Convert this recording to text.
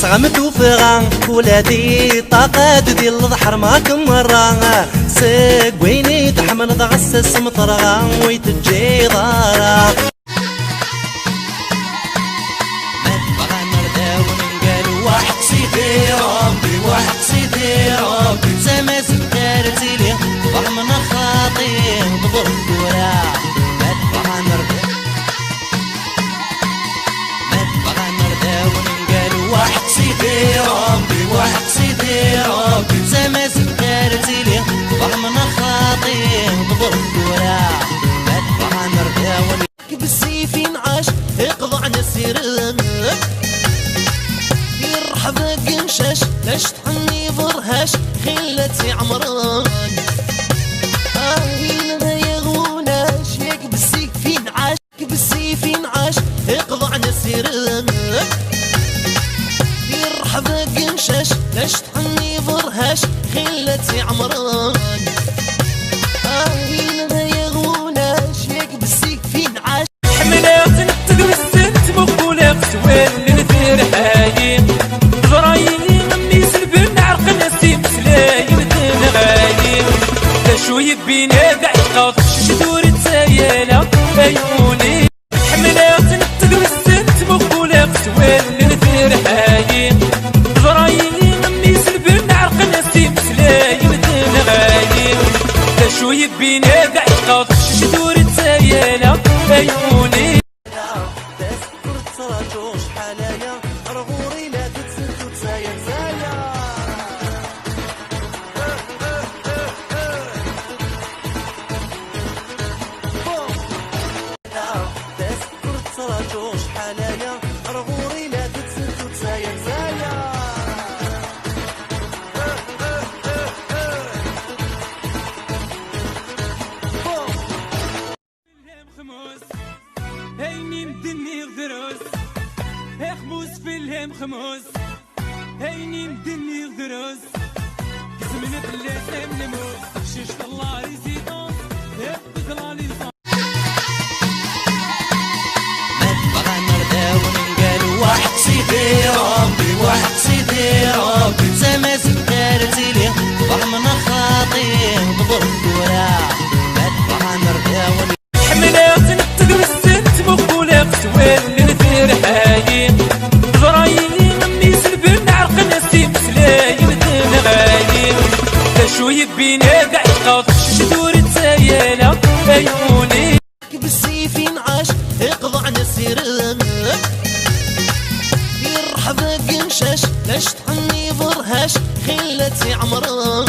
صغمت وفغان ولادي طاقات ديال الضحر ماكم مرة ساق ويني تحمل ضغسس مطرغا ويتجي ضارا مدبغا نرداو نقالو واحد سيدي ربي واحد سيدي ربي زما زكارتي لي ضمنا خاطي بضر الدورا مدبغا نرداو نقالو واحد سيدي ربي واحد سيدي ربي زما زكارتي لي ضمنا خاطي بضر الدورا مدبغا نرداو بالسيف ينعاش يقضع نسيرن يرحب قنشاش لاش تحني برهاش خلتي عمران هنا يغوناش ياك بالسيف ينعاش بالسيف ينعاش يقضع نسيرن يرحب قنشاش لاش تحني برهاش خلتي عمران هنا يغوناش ياك بالسيف ينعاش حملات نتقل السنت مقبولة سوال لنثير حايين زرايين أمي سلبن عرق نسيم سلايم تنغايين تشوي بينا دعقات شدور تسايلة عيوني حملات نتقل السنت مقبولة سوال لنثير حايين زرايين أمي سلبن عرق نسيم سلايم تنغايين تشوي بينا دعقات شدور تسايلة عيوني تراجوش حنايا رغوري لا تتسد وتساير زايا تذكر تراجوش حنايا رغوري لا تتسد وتساير زايا هيني مدني غدروس خموس في الهم خموس هيني مدني غدروس زمن بلاتهم نموت شش الله ريزيدونس يبقى الله ليزونس مدبغا نرداو نقالو واحد سيدي ربي واحد سيدي ربي زما زكارتي لي ضمنا خاطي بضر الدورا مدبغا نرداو حملات نتقل السنت مقبولة سوال لنثير حايين زرايين أمي سلبن عرق نسيم سلايم تنغايين تشوي بينا دعقات شدور تسايلة عيوني بالسيف ينعاش يقضع نسيرن يرحب قنشاش لاش تحني برهاش خلتي عمران